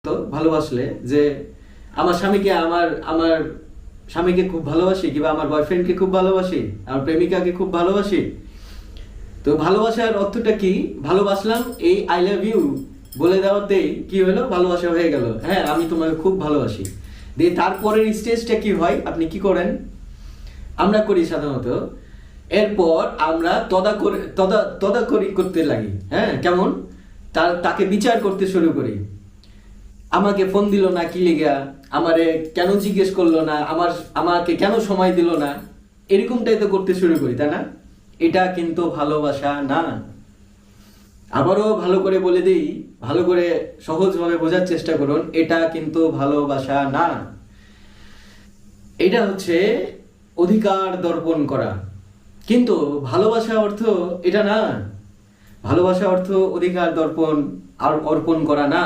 তো ভালোবাসলে যে আমার স্বামীকে আমার আমার স্বামীকে খুব ভালোবাসি, কিংবা আমার বয়ফ্রেন্ডকে খুব ভালোবাসি, আমার প্রেমিকাকে খুব ভালোবাসি। তো ভালোবাসার অর্থটা কি? ভালোবাসলাম, এই আই লাভ ইউ বলে দেওয়াতেই কি হলো, ভালোবাসা হয়ে গেল। হ্যাঁ, আমি তোমাকে খুব ভালোবাসি। দিয়ে তারপরের স্টেজটা কি হয়, আপনি কি করেন? আমরা করি সাধারণত, এরপর আমরা তদাকরি করতে লাগি। হ্যাঁ, কেমন? তাকে বিচার করতে শুরু করি। আমাকে ফোন দিল না কি লিগা, আমারে কেন জিজ্ঞেস করলো না, আমাকে কেন সময় দিল না, এরকমটাই তো করতে শুরু করি, তাই না? এটা কিন্তু ভালোবাসা না। আবারও ভালো করে বলে দিই, ভালো করে সহজভাবে বোঝার চেষ্টা করুন, এটা কিন্তু ভালোবাসা না। এটা হচ্ছে অধিকার দর্পণ করা। কিন্তু ভালোবাসা অর্থ এটা না। ভালোবাসা অর্থ অধিকার দর্পণ আর অর্পণ করা না।